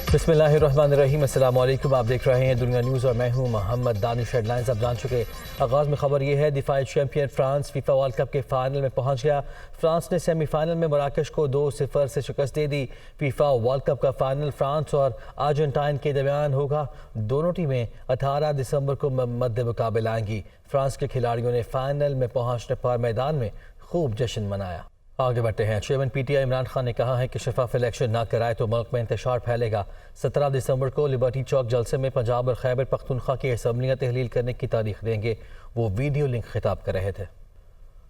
बिस्मिल्लाहिर्रहमानिर्रहीम। अस्सलाम वालेकुम। आप देख रहे हैं दुनिया न्यूज़ और मैं हूं मोहम्मद दानिश। हेडलाइंस आप जान चुके। आगाज़ में खबर यह है, दिफाई champion France FIFA World Cup के फाइनल में पहुंच गया। फ्रांस ने सेमीफाइनल में मराकश को 2-0 से शिकस्त दे दी। फीफा वर्ल्ड कप का फाइनल फ्रांस और अर्जेंटाइन के दरमियान होगा। दोनों टीमें 18 दिसंबर को मद्दे मुकाबले आएंगी। फ्रांस के खिलाड़ियों ने फाइनल में पहुंचने पर मैदान में खूब जश्न मनाया। आगे बढ़ते हैं। चेयरमैन पीटीआई इमरान खान ने कहा है कि शफाफ इलेक्शन ना कराए तो मुल्क में इंतशार फैलेगा। 17 दिसंबर को लिबर्टी चौक जलसे में पंजाब और खैबर पख्तूनख्वा की असम्बलियाँ तहलील करने की तारीख देंगे। वो वीडियो लिंक खिताब कर रहे थे।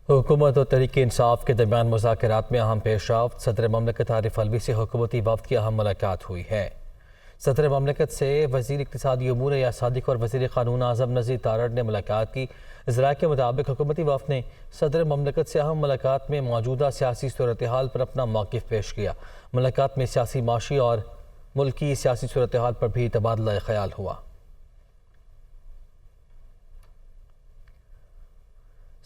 हुकूमत और तहरीक इंसाफ के दरमियान मुज़ाकरात में अहम पेशरफ्त। सदर ममलिकत आरिफ अलवी से हुकूमती वफ़द की अहम मुलाकात हुई है। सदर ममलिकत से वज़ीर इक़्तिसादी उमूर या सादिक और वज़ीर क़ानून आज़म नज़ीर तारड़ ने मुलाकात की। ज़राए के मुताबिक हुकूमती वफ़द ने सदर ममलिकत से अहम मुलाकात में मौजूदा सियासी सूरत हाल पर अपना मौक़िफ़ पेश किया। मुलाकात में सियासी, माशी और मुल्की सियासी सूरत हाल पर भी तबादला ख़याल हुआ।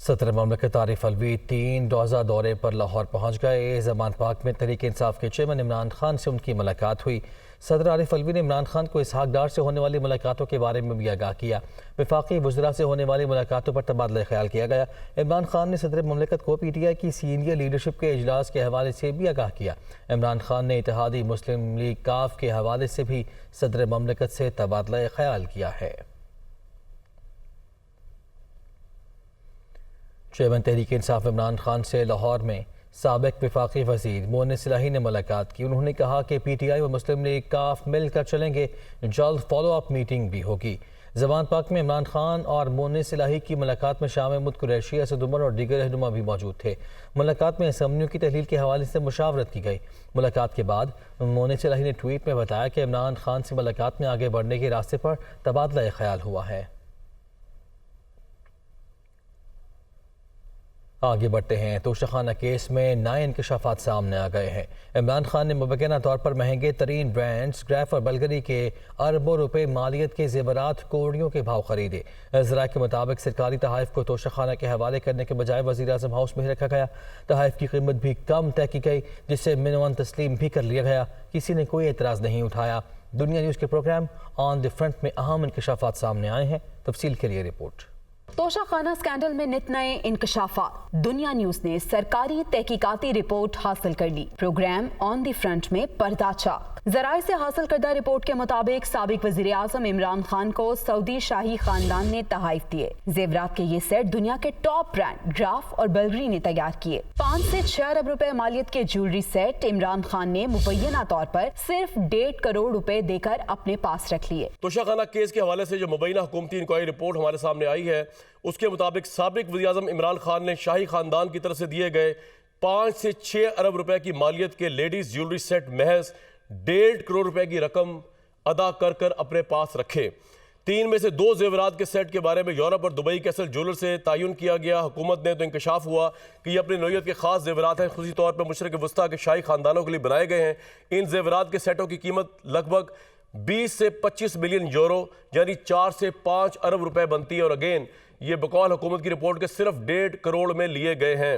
सदर ममलिकत आरिफ अलवी 3 रोज़ा दौरे पर लाहौर पहुँच गए। ज़मान पाक में तहरीक इंसाफ के चेयरमैन इमरान खान से उनकी मुलाकात हुई। सदर आरिफ अलवी ने इमरान खान को इसहाक डार से होने वाली मुलाकातों के बारे में भी आगाह किया। वफाकी वज़रा से होने वाली मुलाकातों पर तबादला ख्याल किया गया। इमरान खान ने सदर ममलिकत को पीटीआई की सीनियर लीडरशिप के इजलास के हवाले से भी आगाह किया। इमरान खान ने इत्तेहादी मुस्लिम लीग काफ के हवाले से भी सदर ममलिकत से तबादला ख्याल किया है। चेयरमैन तहरीक इंसाफ इमरान खान से लाहौर में साबिक वफाकी वज़ीर मोनिस इलाही ने मुलाकात की। उन्होंने कहा कि पीटीआई और मुस्लिम लीग काफ मिलकर चलेंगे। जल्द फॉलो अप मीटिंग भी होगी। ज़मान पाक में इमरान खान और मोनिस इलाही की मुलाकात में शाह महमूद कुरैशी, असद उमर और दीगर रहनुमा भी मौजूद थे। मुलाकात में असम्बलियों की तहलील के हवाले से मुशावरत की गई। मुलाकात के बाद मोनिस इलाही ने ट्वीट में बताया कि इमरान खान से मुलाकात में आगे बढ़ने के रास्ते पर तबादला ख्याल हुआ है। आगे बढ़ते हैं। तोशाखाना केस में नए इंकशाफात सामने आ गए हैं। इमरान खान ने मुबैना तौर पर महंगे तरीन ब्रांड्स ग्रैफ और बल्गरी के अरबों रुपए मालियत के जेवरात कोड़ियों के भाव खरीदे। ज़राए के मुताबिक सरकारी तहाइफ को तोशाखाना के हवाले करने के बजाय वज़ीर आज़म हाउस में रखा गया। तहाइफ की कीमत भी कम तय की गई, जिससे मिनवन तस्लीम भी कर लिया गया। किसी ने कोई एतराज़ नहीं उठाया। दुनिया न्यूज़ के प्रोग्राम ऑन द फ्रंट में अहम इंकशाफात सामने आए हैं। तफसील के लिए रिपोर्ट। तोशाखाना स्कैंडल में नित नए इंकशाफात। दुनिया न्यूज ने सरकारी तहकीकाती रिपोर्ट हासिल कर ली। प्रोग्राम ऑन द फ्रंट में पर्दा चाक। जराए से हासिल करदा रिपोर्ट के मुताबिक साबिक वजीर आजम इमरान खान को सऊदी शाही खानदान ने तहाइफ दिए। जेवरात के ये सेट दुनिया के टॉप ब्रांड ग्राफ और बल्गरी ने तैयार किए। 5 से 6 अरब रुपए मालियत के ज्वेलरी सेट इमरान खान ने मुबैना तौर पर सिर्फ 1.5 करोड़ रुपए देकर अपने पास रख लिए। तोशाखाना केस के हवाले से जो मुबैना हुकूमती इंक्वायरी रिपोर्ट हमारे सामने आई है, उसके मुताबिक साबिक वज़ीर आज़म इमरान खान ने शाही खानदान की तरफ से दिए गए 5 से 6 अरब रुपए की मालियत के लेडीज ज्वेलरी सेट महज 1.5 करोड़ रुपए की रकम अदा कर कर अपने पास रखे। 3 में से 2 जेवरात के सेट के बारे में यूरोप और दुबई के असल ज्वेलर से तयन किया गया। हुकूमत ने तो इंकशाफ हुआ कि ये अपनी नौइयत के खास जेवरात हैं, खुसूसी तौर पर मशरक़ वस्ता के शाही खानदानों के लिए बनाए गए हैं। इन जेवरात के सेटों की कीमत लगभग 20 से 25 मिलियन यूरो यानी 4 से 5 अरब रुपए बनती है। और अगेन ये बकौल हुकूमत की रिपोर्ट के सिर्फ 1.5 करोड़ में लिए गए हैं।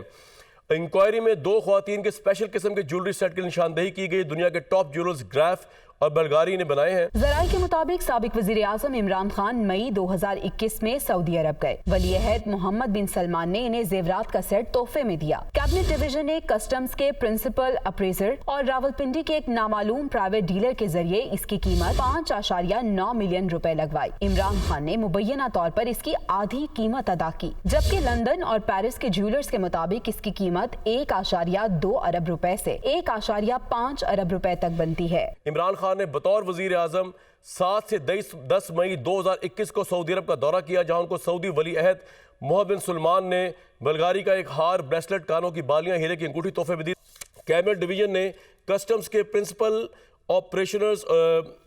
इंक्वायरी में 2 ख्वातीन के स्पेशल किस्म के ज्वेलरी सेट की निशानदेही की गई। दुनिया के टॉप ज्वेलर्स ग्राफ और बल्गारी ने बनाए हैं। जराए के मुताबिक साबिक वजीर आजम इमरान खान मई 2021 में सऊदी अरब गए। वली अहद मोहम्मद बिन सलमान ने इन्हें जेवरात का सेट तोहफे में दिया। कैबिनेट डिवीजन ने कस्टम्स के प्रिंसिपल अप्रेजर और रावलपिंडी के एक नामालूम प्राइवेट डीलर के जरिए इसकी कीमत 5.9 मिलियन रुपए लगवाई। इमरान खान ने मुबैना तौर पर इसकी आधी कीमत अदा की, जबकि लंदन और पेरिस के ज्वेलर्स के मुताबिक इसकी कीमत 1.2 अरब रुपए से 1.5 अरब रुपए तक बनती है। इमरान खान ने बतौर वजीर आजम 7 से 10 मई 2021 को सऊदी अरब का दौरा किया, जहां उनको सऊदी वली अहद मोहम्मद बिन सलमान ने बल्गारी का एक हार, ब्रेसलेट, कानों की बालियां, हीरे की अंगूठी तोहफे में दी। कैबिनेट डिवीजन ने कस्टम्स के प्रिंसिपल ऑपरेशनर्स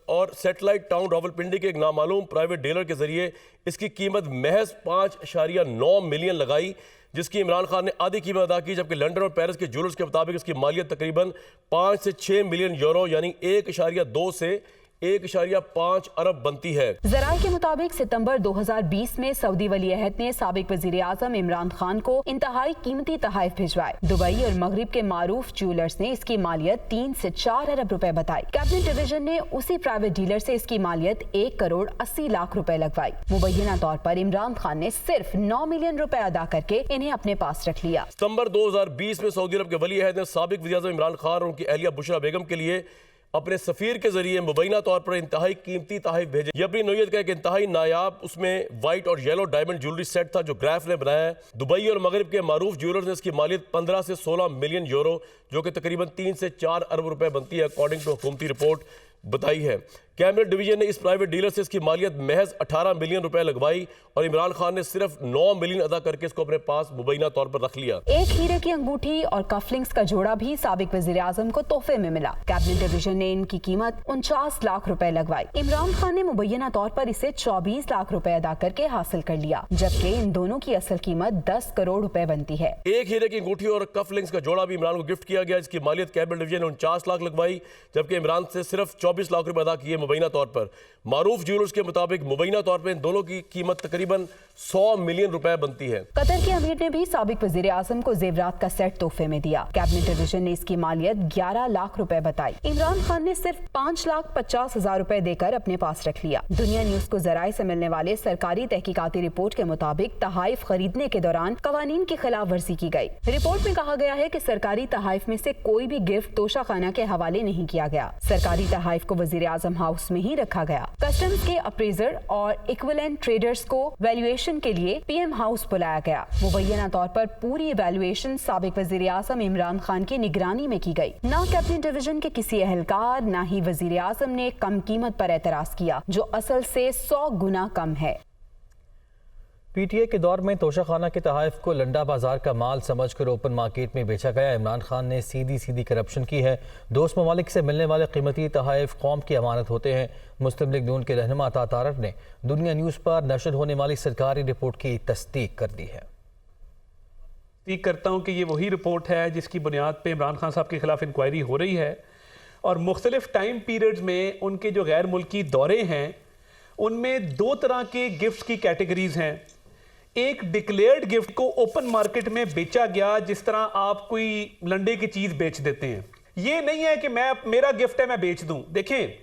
और सैटेलाइट टाउन रावलपिंडी के एक नामालूम प्राइवेट डीलर के जरिए इसकी कीमत महज 5.9 मिलियन लगाई, जिसकी इमरान खान ने आधी कीमत अदा की। जबकि लंदन और पेरिस के ज्वेलर्स के मुताबिक इसकी मालियत तकरीबन 5 से 6 मिलियन यूरो यानी 1.2 से 1.5 अरब बनती है। जराये के मुताबिक सितंबर 2020 में सऊदी वली अहद ने साबिक वजीर आजम इमरान खान को इंतहाई कीमती तोहफे भिजवाए। दुबई और मगरिब के मारूफ ज्वेलर्स ने इसकी मालियत 3 से 4 अरब रुपए बताई। कैबिनेट डिवीजन ने उसी प्राइवेट डीलर से इसकी मालियत 1 करोड़ 80 लाख रुपए लगवाई। मुबैना तौर पर इमरान खान ने सिर्फ 9 मिलियन रुपए अदा करके इन्हें अपने पास रख लिया। सितंबर 2020 में सऊदी अरब के वली अहद ने साबिक वज़ीर आज़म इमरान खान और उनकी अहलिया बुशरा बेगम के लिए अपने सफीर के जरिए मुबैना तौर पर इंतहाई कीमती तोहफे भेजे। ये अपनी नौयत का एक इंतहाई नायाब उसमें वाइट और येलो डायमंड ज्वेलरी सेट था जो ग्राफ ने बनाया है। दुबई और मगरिब के मारूफ ज्वेलर्स ने इसकी मालियत 15 से 16 मिलियन यूरो जो कि तकरीबन 3 से 4 अरब रुपए बनती है अकॉर्डिंग टू हुकूमती रिपोर्ट बताई है। कैबिनेट डिवीजन ने इस प्राइवेट डीलर से इसकी मालियत महज 18 मिलियन रुपए लगवाई और इमरान खान ने सिर्फ 9 मिलियन अदा करके इसको अपने पास मुबैना तौर पर रख लिया। एक हीरे की अंगूठी और कफलिंग्स का जोड़ा भी साबिक वजीर आजम को तोहफे में मिला। कैबिनेट डिवीजन ने इनकी कीमत 49 लाख रुपए लगवाई। इमरान खान ने मुबैना तौर पर इसे 24 लाख रुपए अदा करके हासिल कर लिया, जबकि इन दोनों की असल कीमत 10 करोड़ रुपए बनती है। एक हीरे की अंगूठी और कफलिंग्स का जोड़ा भी इमरान को गिफ्ट किया गया, जिसकी मालियत कैबिनेट डिवीजन ने 49 लाख लगवाई, जबकि इमरान से सिर्फ 24 लाख रुपए अदा किए मुबैना तौर पर। मारूफ ज्वेलर्स के मुताबिक मुबैना तौर पर इन दोनों की कीमत तकरीबन 100 मिलियन रुपए बनती है। कतर के अमीर ने भी साबिक वजीर आजम को जेवरात का सेट तोहफे में दिया। कैबिनेट डिवीजन ने इसकी मालियत 11 लाख रुपए बताई। इमरान खान ने सिर्फ 5,50,000 रुपए देकर अपने पास रख लिया। दुनिया न्यूज को जराये से मिलने वाले सरकारी तहकीकाती रिपोर्ट के मुताबिक तहाइफ खरीदने के दौरान कवानीन की खिलाफ वर्जी की गई। रिपोर्ट में कहा गया है कि सरकारी तहाइफ में से कोई भी गिफ्ट तोशाखाना के हवाले नहीं किया गया। सरकारी तहाइफ को वजीर आजम हाउस में ही रखा गया। कस्टम्स के अप्रेजर और इक्विवेलेंट ट्रेडर्स को वैल्यूएशन के लिए पीएम हाउस बुलाया गया। मुबैना तौर पर पूरी वैल्यूएशन साबिक वजीर आजम इमरान खान की निगरानी में की गई। ना कैबिनेट डिवीजन के किसी एहलकार ना ही वजीर आजम ने कम कीमत पर एतराज किया, जो असल से 100 गुना कम है। पीटीए के दौर में तोशाखाना के तहाइफ को लंडा बाजार का माल समझकर ओपन मार्केट में बेचा गया। इमरान खान ने सीधी सीधी करप्शन की है। दोस्त ममालिक से मिलने वाले कीमती तहाइफ कौम की अमानत होते हैं। मुस्लिम लीग नून के रहनुमा अता तारक ने दुनिया न्यूज़ पर नशर होने वाली सरकारी रिपोर्ट की तस्दीक कर दी है। तस्दीक करता हूँ कि ये वही रिपोर्ट है जिसकी बुनियाद पर इमरान खान साहब के खिलाफ इंक्वायरी हो रही है और मुख्तलिफ टाइम पीरियड्स में उनके जो गैर मुल्की दौरे हैं उनमें 2 तरह के गिफ्ट की कैटेगरीज हैं। एक डिक्लेयर्ड गिफ्ट को ओपन मार्केट में बेचा गया, जिस तरह आप कोई लंडे की चीज बेच देते हैं। ये नहीं है कि मेरा गिफ्ट है मैं बेच दूं। देखें,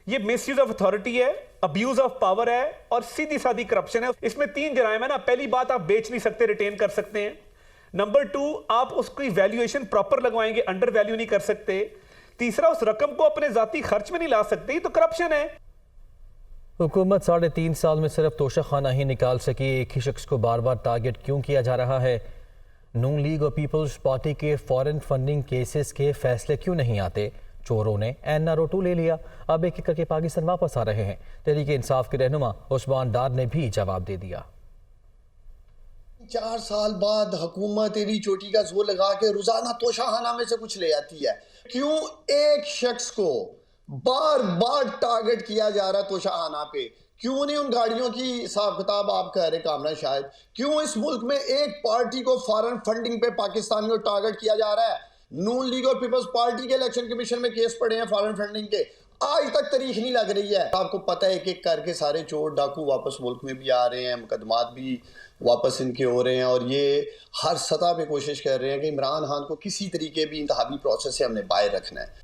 ये मिसयूज ऑफ अथॉरिटी है, अब्यूज ऑफ पावर है और सीधी सादी करप्शन है। इसमें 3 जराइम है ना। पहली बात, आप बेच नहीं सकते, रिटेन कर सकते हैं। नंबर 2, आप उसकी वैल्यूएशन प्रॉपर लगवाएंगे, अंडर वैल्यू नहीं कर सकते। तीसरा, उस रकम को अपने जाती खर्च में नहीं ला सकते, ये तो करप्शन है। हुकूमत 3.5 साल में सिर्फ तोशाखाना ही निकाल सकी। एक ही शख्स को बार बार टारगेट क्यों किया जा रहा है? नून लीग और पीपल्स पार्टी के फॉरेन फंडिंग केसेस के फैसले क्यों नहीं आते? चोरों ने NRO2 ले लिया, अब एक एक करके पाकिस्तान वापस आ रहे हैं। तहरीक इंसाफ के रहनुमा उस्मान डार ने भी जवाब दे दिया। 4 साल बाद हुकूमत एड़ी चोटी का जोर लगा के रोजाना तोशाखाना में से कुछ ले आती है। क्यों एक शख्स को बार बार टारगेट किया जा रहा है तोशाखाना पे? क्यों नहीं उन गाड़ियों की हिसाब किताब आप कह रहे कामना शायद? क्यों इस मुल्क में एक पार्टी को फॉरेन फंडिंग पे पाकिस्तान को टारगेट किया जा रहा है? नून लीग और पीपल्स पार्टी के इलेक्शन कमीशन में केस पड़े हैं फॉरेन फंडिंग के, आज तक तारीख नहीं लग रही है। आपको पता है, एक एक करके सारे चोर डाकू वापस मुल्क में भी आ रहे हैं, मुकदमात भी वापस इनके हो रहे हैं और ये हर सतह पे कोशिश कर रहे हैं कि इमरान खान को किसी तरीके भी इंतखाबी प्रोसेस से हमने बाहर रखना है।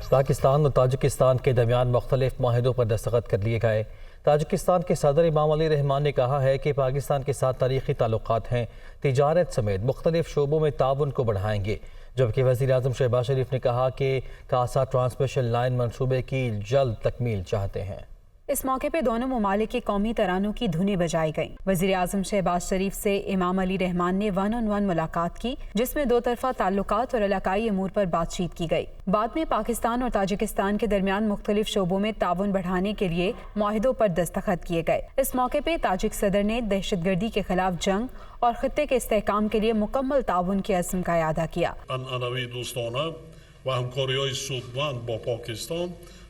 पाकिस्तान और ताजिकिस्तान के दरमियान मुख्तलिफ माहिदों पर दस्तखत कर लिए गए। ताजिकिस्तान के सदर इमाम अली रहमान ने कहा है कि पाकिस्तान के साथ तारीखी ताल्लुकात हैं, तिजारत समेत मुख्तलिफ शोबों में ताउन को बढ़ाएंगे। जबकि वज़ीर आज़म शहबाज शरीफ ने कहा कि कासा ट्रांसमिशन लाइन मंसूबे की जल्द तकमील चाहते हैं। इस मौके पे दोनों ममालिक के कौमी तरानों की धुनें बजाई गईं। वज़ीर आज़म शहबाज शरीफ से इमाम अली रहमान ने 1-on-1 मुलाकात की, जिसमें 2 तरफ़ा ताल्लुकात और इलाकाई अमूर पर बातचीत की गई। बाद में पाकिस्तान और ताजिकिस्तान के दरमियान मुख्तलिफ शोबों में ताउन बढ़ाने के लिए मुआहिदों पर दस्तखत किए गए। इस मौके पर ताजिक सदर ने दहशतगर्दी के खिलाफ जंग और खित्ते के इस्तेहकाम के लिए मुकम्मल ताउन के अज़्म का इआदा किया।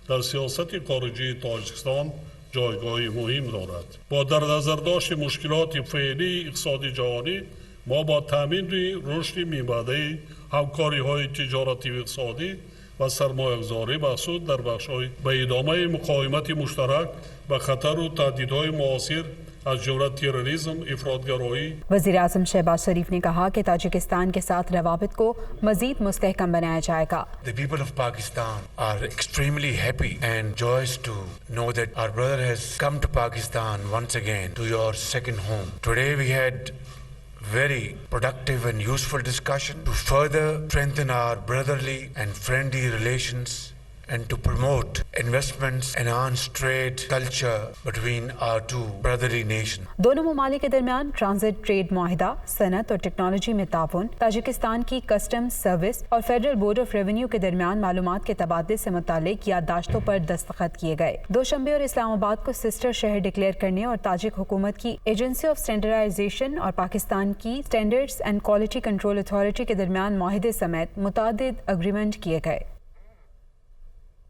در سیاست خارجی تاجیکستان جایگاهی مهم دارد. با در نظر داشت مشکلات فعلی اقتصادی جهانی ما با تامین رشد میانبردی همکاری‌های تجارتی و اقتصادی و و سرمایه‌گذاری مقصود در بخش‌های به ادامه مقاومت مشترک و خطر و تهدیدهای معاصر از جمله تروریسم، افراطگرایی. وزیر اعظم شہباز شریف نے کہا کہ تاجکستان کے ساتھ روابط کو مزید مستحکم بنایا جائے گا. The people of Pakistan are extremely happy and joyous to know that our brother has come to Pakistan once again, to your second home. Today we had very productive and useful discussion to further strengthen our brotherly and friendly relations and to promote investments, enhance trade, culture between our two brotherly nations. دونوں ممالک کے درمیان transit trade معاہدہ، صنعت اور technology میں تعاون، Tajikistan کی کسٹمز سروس اور فیڈرل بورڈ آف ریونیو کے درمیان معلومات کے تبادلے سے متعلق یادداشتوں پر دستخط کیے گئے. دوشنبے اور اسلام آباد کو سسٹر شہر ڈکلیئر کرنے اور تاجک حکومت کی ایجنسی آف اسٹینڈرڈائزیشن اور پاکستان کی standards and quality control authority کے درمیان معاہدے سمیت متعدد اگریمنٹ کیے گئے.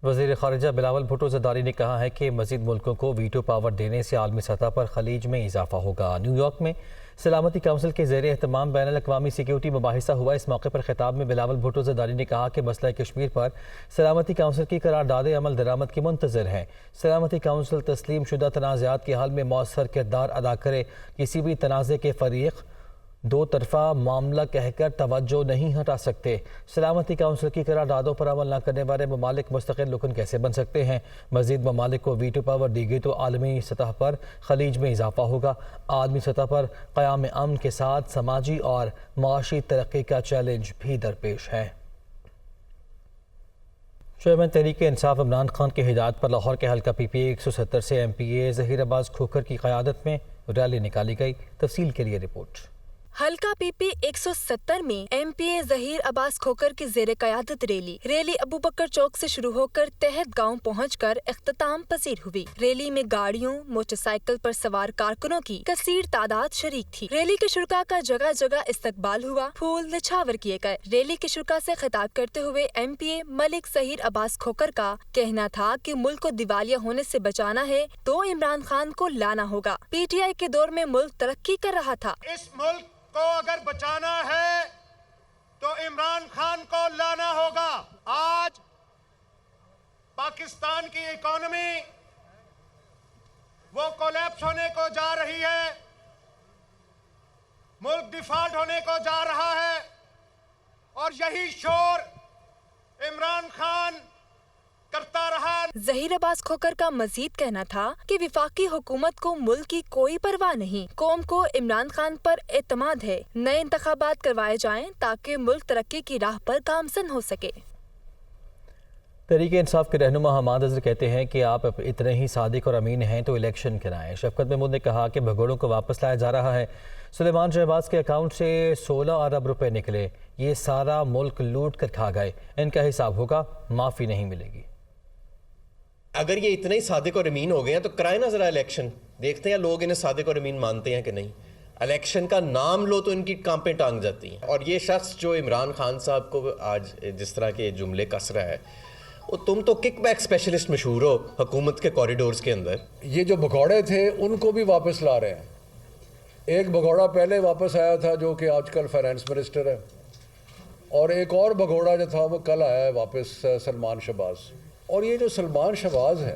وزیر خارجہ بلاول بھٹو زرداری نے کہا ہے کہ مزید ملکوں کو ویٹو پاور دینے سے عالمی سطح پر خلیج میں اضافہ ہوگا. نیو یارک میں سلامتی کونسل کے زیر اہتمام بین الاقوامی سیکیورٹی مباحثہ ہوا. اس موقع پر خطاب میں بلاول بھٹو زرداری نے کہا کہ مسئلہ کشمیر پر سلامتی کونسل کی قرارداد عمل درآمد کی منتظر ہے. سلامتی کونسل تسلیم شدہ تنازعات کے حل میں مؤثر کردار ادا کرے. کسی بھی تنازع کے فریق دو طرفہ معاملہ کہہ کر توجہ نہیں ہٹا سکتے. سلامتی کونسل کی قراردادوں پر عمل نہ کرنے والے ممالک مستقل رکن کیسے بن سکتے ہیں؟ مزید ممالک کو ویٹو پاور دی گئی تو عالمی سطح پر خلیج میں اضافہ ہوگا. عالمی سطح پر قیام امن کے ساتھ سماجی اور معاشی ترقی کا چیلنج بھی درپیش ہے. چیئرمین تحریک انصاف عمران خان کی ہدایت پر لاہور کے حلقہ پی پی اے 170 سے ایم پی اے ظہیر عباس کھوکھر کی قیادت میں ریلی نکالی گئی. تفصیل کے لیے رپورٹ. حلقہ پی پی 170 میں ایم پی اے ظہیر عباس کھوکھر کی زیر قیادت ریلی ابو بکر چوک سے شروع ہو کر تحت گاؤں پہنچ کر اختتام پذیر ہوئی. ریلی میں گاڑیوں، موٹر سائیکل پر سوار کارکنوں کی کثیر تعداد شریک تھی. ریلی کے شرکاء کا جگہ جگہ استقبال ہوا، پھول نچھاور کیے گئے. ریلی کے شرکاء سے خطاب کرتے ہوئے ایم پی اے ملک ظہیر عباس کھوکھر کا کہنا تھا کہ ملک کو دیوالیہ ہونے سے بچانا ہے تو عمران خان کو لانا ہوگا. پی ٹی آئی کے دور میں ملک ترقی کر رہا تھا. اس ملک کو اگر بچانا ہے تو عمران خان کو لانا ہوگا. آج پاکستان کی اکانومی وہ کولیپس ہونے کو جا رہی ہے، ملک ڈیفالٹ ہونے کو جا رہا ہے، اور یہی شور عمران خان کرتا رہا. ظہیر عباس کھوکھر کا مزید کہنا تھا کہ وفاقی حکومت کو ملک کی کوئی پرواہ نہیں. قوم کو عمران خان پر اعتماد ہے. نئے انتخابات کروائے جائیں تاکہ ملک ترقی کی راہ پر گامزن ہو سکے. تحریک انصاف کے رہنما حماد اظہر کہتے ہیں کہ آپ اتنے ہی صادق اور امین ہیں تو الیکشن کرائیں. شفقت محمود نے کہا کہ بھگوڑوں کو واپس لایا جا رہا ہے. سلیمان شہباز کے اکاؤنٹ سے 16 ارب روپے نکلے. یہ سارا ملک لوٹ کر کھا گئے. ان کا حساب ہوگا، معافی نہیں ملے گی. اگر یہ اتنے ہی صادق اور امین ہو گئے ہیں تو کرائیں نا ذرا الیکشن. دیکھتے ہیں لوگ انہیں صادق اور امین مانتے ہیں کہ نہیں. الیکشن کا نام لو تو ان کی کانپیں ٹانگ جاتی ہیں. اور یہ شخص جو عمران خان صاحب کو آج جس طرح کے جملے کس رہا ہے، وہ تم تو کک بیک اسپیشلسٹ مشہور ہو حکومت کے کوریڈورز کے اندر. یہ جو بھگوڑے تھے ان کو بھی واپس لا رہے ہیں. ایک بھگوڑا پہلے واپس آیا تھا جو کہ آج کل فائنانس منسٹر ہے، اور ایک اور بھگوڑا جو تھا وہ کل آیا ہے واپس، سلمان شہباز. اور یہ جو سلمان شہباز ہے،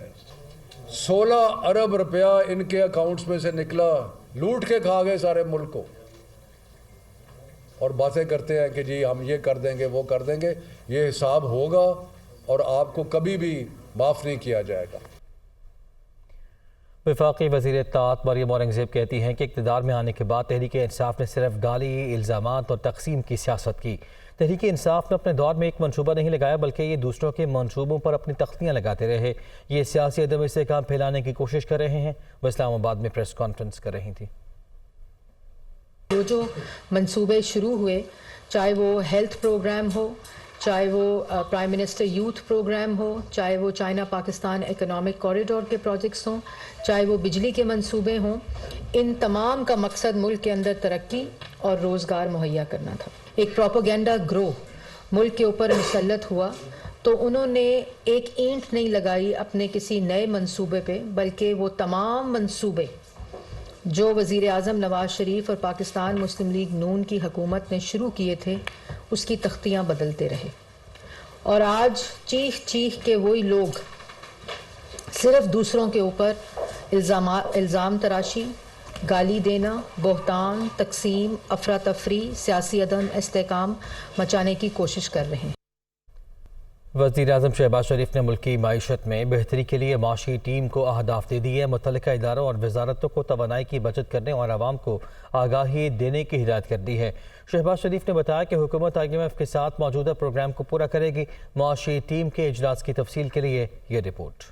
16 ارب روپیہ ان کے اکاؤنٹس میں سے نکلا، لوٹ کے کھا گئے سارے ملک کو. اور باتیں کرتے ہیں کہ جی ہم یہ کر دیں گے وہ کر دیں گے. یہ حساب ہوگا اور آپ کو کبھی بھی معاف نہیں کیا جائے گا. وفاقی وزیر اطاعت مریم اورنگزیب کہتی ہیں کہ اقتدار میں آنے کے بعد تحریک انصاف نے صرف گالی، الزامات اور تقسیم کی سیاست کی. تحریک انصاف نے اپنے دور میں ایک منصوبہ نہیں لگایا بلکہ یہ دوسروں کے منصوبوں پر اپنی تختیاں لگاتے رہے. یہ سیاسی عدم استحکام پھیلانے کی کوشش کر رہے ہیں. وہ اسلام آباد میں پریس کانفرنس کر رہی تھیں. جو منصوبے شروع ہوئے، چاہے وہ ہیلتھ پروگرام ہو، چاہے وہ پرائم منسٹر یوتھ پروگرام ہو، چاہے وہ چائنا پاکستان اکنامک کوریڈور کے پروجیکٹس ہوں، چاہے وہ بجلی کے منصوبے ہوں، ان تمام کا مقصد ملک کے اندر ترقی اور روزگار مہیا کرنا تھا. ایک پروپیگنڈا گروہ ملک کے اوپر مسلط ہوا تو انہوں نے ایک اینٹ نہیں لگائی اپنے کسی نئے منصوبے پہ، بلکہ وہ تمام منصوبے جو وزیر اعظم نواز شریف اور پاکستان مسلم لیگ نون کی حکومت نے شروع کیے تھے اس کی تختیاں بدلتے رہے. और आज चीख चीख के वही लोग सिर्फ दूसरों के ऊपर इल्ज़ाम तराशी, गाली देना, बहतान, तकसीम, अफरा तफरी, सियासी अदम इस्तेकाम मचाने की कोशिश कर रहे हैं। वज़ीर-ए-आज़म शहबाज शरीफ ने मुल्की माईशत में बेहतरी के लिए माशी टीम को अहदाफ दे दिए। मुतल्लिका इदारों और वजारतों को तवानाई की बचत करने और आवाम को आगाही देने की हिदायत कर दी है। शहबाज शरीफ ने बताया कि हुकूमत IMF के साथ मौजूदा प्रोग्राम को पूरा करेगी। माशी टीम के इजलास की तफसील के लिए ये रिपोर्ट।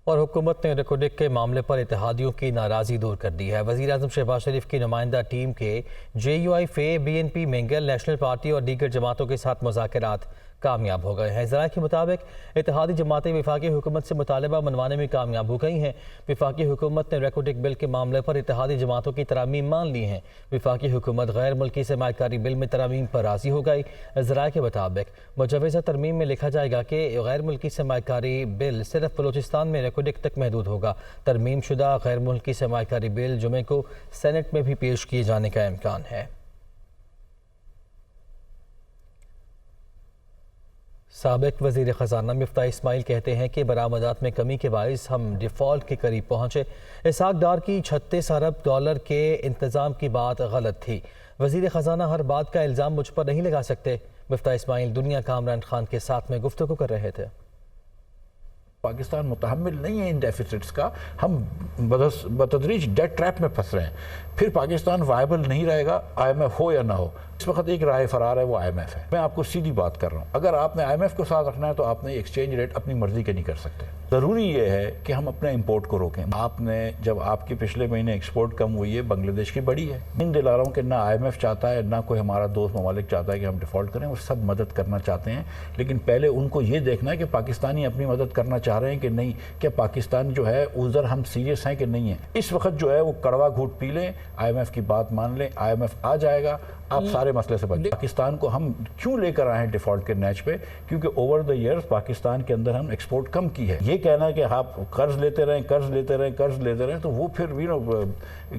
और हुकूमत ने रिकॉर्डिंग के मामले पर इत्तेहादियों की नाराज़गी दूर कर दी है। वज़ीर-ए-आज़म शहबाज शरीफ की नुमाइंदा टीम के JUI, FE, BNP, mingle, national party और दीगर जमातों के साथ मुज़ाकरात कामयाब हो गए हैं। ज़राए के मुताबिक इत्तेहादी जमातें वफाकी हुकूमत से मुतालबा मनवाने में कामयाब हो गई हैं। वफाकी हुकूमत ने रिकॉर्डिंग बिल के मामले पर इत्तेहादी जमातों की तरामीम मान ली हैं। वफाकी हुकूमत गैर मुल्की सरमायाकारी बिल में तरामीम पर राज़ी हो गई। ज़राए के मुताबिक मुजवज़ा तरमीम में लिखा जाएगा कि गैर मुल्की सरमायाकारी बिल सिर्फ बलूचिस्तान में रिकॉर्डिंग तक महदूद होगा। तरमीम शुदा गैर मुल्की सरमायाकारी बिल जुमे को सेनेट में भी पेश किए जाने का इम्कान है। साबिक वज़ीर ख़ज़ाना मिफ्ताह इस्माइल कहते हैं कि बरामदात में कमी के बाइस हम डिफ़ॉल्ट के करीब पहुँचे। इसहाक डार की $36 अरब के इंतज़ाम की बात गलत थी। वज़ीर ख़ज़ाना हर बात का इल्ज़ाम मुझ पर नहीं लगा सकते। मिफ्ताह इस्माइल दुनिया का इमरान खान के साथ में गुफ्तगू कर रहे थे। पाकिस्तान मुतहम्मिल नहीं है इन डेफिसिट्स का, हम बतदरीज डेट ट्रैप में फंस रहे हैं। फिर पाकिस्तान वायबल नहीं रहेगा, IMF हो या ना हो। इस वक्त एक राह फरार है, वो IMF है। मैं आपको सीधी बात कर रहा हूँ, अगर आपने IMF को साथ रखना है तो आपने एक्सचेंज रेट अपनी मर्जी के नहीं कर सकते। ज़रूरी ये है कि हम अपने इंपोर्ट को रोकें। आपने जब आपकी पिछले महीने एक्सपोर्ट कम हुई है, बांग्लादेश की बड़ी है। इन दिला रहा हूँ कि ना IMF चाहता है, ना कोई हमारा दोस्त ममालिक चाहता है कि हम डिफ़ॉल्ट करें। वो सब मदद करना चाहते हैं, लेकिन पहले उनको ये देखना है कि पाकिस्तानी अपनी मदद करना चाह रहे हैं कि नहीं, क्या पाकिस्तान जो है उधर हम सीरियस हैं कि नहीं है। इस वक्त जो है वो कड़वा घूंट पी लें, IMF की बात मान लें, IMF आ जाएगा, आप सारे मसले से बच। पाकिस्तान को हम क्यों लेकर आए हैं डिफ़ॉल्ट के नैच पे? क्योंकि ओवर द ईयर्स पाकिस्तान के अंदर हम एक्सपोर्ट कम की है। ये कहना कि आप कर्ज लेते रहें तो वो फिर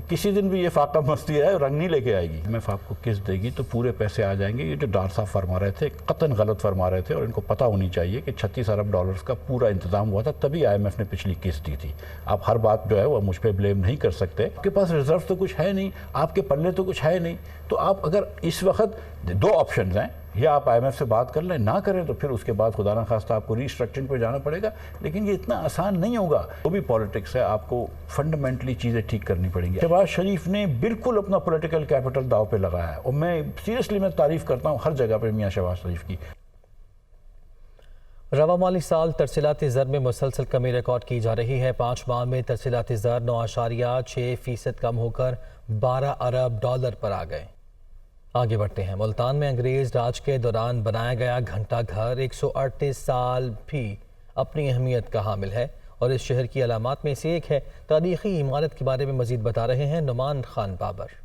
किसी दिन भी ये फाका मस्ती है, रंग नहीं लेके आएगी। IMF आपको किस्त देगी तो पूरे पैसे आ जाएंगे। ये जो डार साहब फरमा रहे थे, कतन गलत फरमा रहे थे, और इनको पता होनी चाहिए कि $36 अरब का पूरा इंतजाम हुआ था, तभी IMF ने पिछली किस्त दी थी। आप हर बात जो है वो मुझ पर ब्लेम नहीं कर सकते। आपके पास रिजर्व तो कुछ है नहीं, आपके पल्ले तो कुछ है नहीं, तो आप अगर इस वक्त दो ऑप्शन हैं, या आप IMF से बात कर लें, ना करें तो फिर उसके बाद खुदा ना खास्ता आपको रीस्ट्रक्चरिंग पे जाना पड़ेगा। लेकिन ये इतना आसान नहीं होगा, वो भी पॉलिटिक्स है, आपको फंडामेंटली चीज़ें ठीक करनी पड़ेंगी। शहबाज शरीफ ने बिल्कुल अपना पॉलिटिकल कैपिटल दाव पे लगाया है, और मैं सीरियसली तारीफ़ करता हूँ हर जगह पर मियाँ शहबाज शरीफ की। रवा माली साल तरसीलाती ज़र में मुसलसल कमी रिकॉर्ड की जा रही है। 5 माह में तरसीलाती ज़र 9.6% कम होकर $12 अरब पर आ गए। आगे बढ़ते हैं। मुल्तान में अंग्रेज़ राज के दौरान बनाया गया घंटा घर 138 साल भी अपनी अहमियत का हामिल है और इस शहर की अलामात में से एक है। तारीख़ी इमारत के बारे में मज़ीद बता रहे हैं नुमान खान बाबर।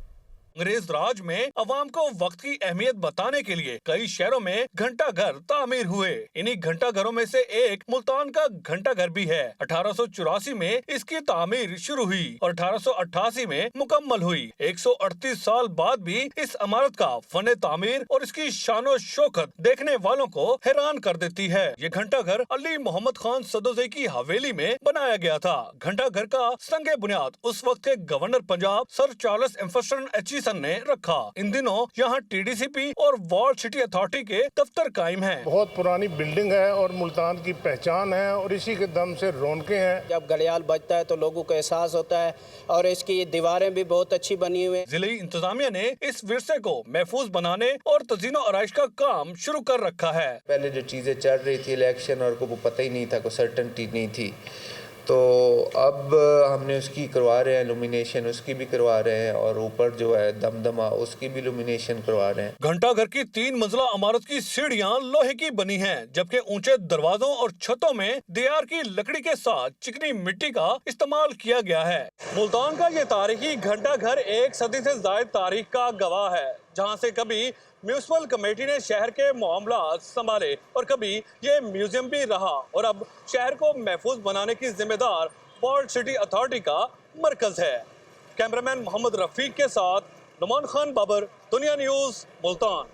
अंग्रेज राज में अवाम को वक्त की अहमियत बताने के लिए कई शहरों में घंटा घर तामीर हुए। इन्हीं घंटा घरों में से एक मुल्तान का घंटा घर भी है। 1884 में इसकी तामीर शुरू हुई और 1888 में मुकम्मल हुई। 138 साल बाद भी इस इमारत का फन तामीर और इसकी शानो शौकत देखने वालों को हैरान कर देती है। ये घंटा घर अली मोहम्मद खान सदोज़ई की हवेली में बनाया गया था। घंटा घर का संगे बुनियाद उस वक्त के गवर्नर पंजाब सर चार्ल्स एम्फर्सन एचीसन ने रखा। इन दिनों यहाँ TDCP और वॉल सिटी अथॉरिटी के दफ्तर कायम हैं। बहुत पुरानी बिल्डिंग है और मुल्तान की पहचान है और इसी के दम से रौनकें हैं। जब घड़ियाल बजता है तो लोगों को एहसास होता है और इसकी दीवारें भी बहुत अच्छी बनी हुई हैं। जिले इंतजामिया ने इस विरसे को महफूज बनाने और तज़ीनो आराइश का काम शुरू कर रखा है। पहले जो चीजें चल रही थी इलेक्शन और को पता ही नहीं था, कोई सर्टेनिटी नहीं थी, तो अब हमने उसकी करवा रहे हैं इल्यूमिनेशन, उसकी भी करवा रहे हैं और ऊपर जो है दमदमा उसकी भी इल्यूमिनेशन करवा रहे हैं। घंटा घर की 3 मंजिला इमारत की सीढ़ियां लोहे की बनी हैं, जबकि ऊंचे दरवाजों और छतों में दीवार की लकड़ी के साथ चिकनी मिट्टी का इस्तेमाल किया गया है। मुल्तान का ये तारीखी घंटा घर 1 सदी से ज्यादा तारीख का गवाह है, जहाँ से कभी म्यूनिसिपल कमेटी ने शहर के मामलात संभाले और कभी ये म्यूजियम भी रहा और अब शहर को महफूज बनाने की जिम्मेदार वॉल सिटी अथॉरिटी का मरकज है। कैमरामैन मोहम्मद रफीक के साथ नुमान खान बाबर, दुनिया न्यूज़, मुल्तान।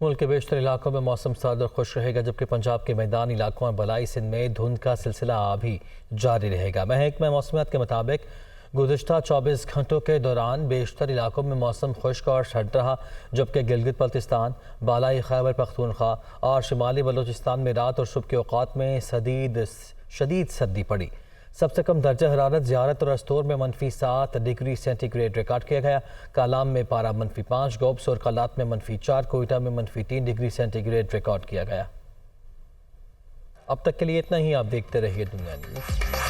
ملک کے بیشتر علاقوں میں موسم سرد اور خشک رہے گا، جبکہ پنجاب کے میدانی علاقوں اور بالائی سندھ میں دھند کا سلسلہ ابھی جاری رہے گا۔ محکمہ موسمیات کے مطابق گزشتہ 24 گھنٹوں کے دوران بیشتر علاقوں میں موسم خشک اور سرد رہا، جبکہ گلگت بلتستان، بالائی خیبر پختونخوا اور شمالی بلوچستان میں رات اور صبح کے اوقات میں شدید سردی پڑی۔ سب سے کم درجہ حرارت زیارت اور استور میں -7 ڈگری سینٹی گریڈ ریکارڈ کیا گیا۔ کالام میں پارہ -5، گوبس اور قلات میں -4، کوئٹہ میں -3 ڈگری سینٹی گریڈ ریکارڈ کیا گیا۔ اب تک کے لیے اتنا ہی، آپ دیکھتے رہیے دنیا نیوز۔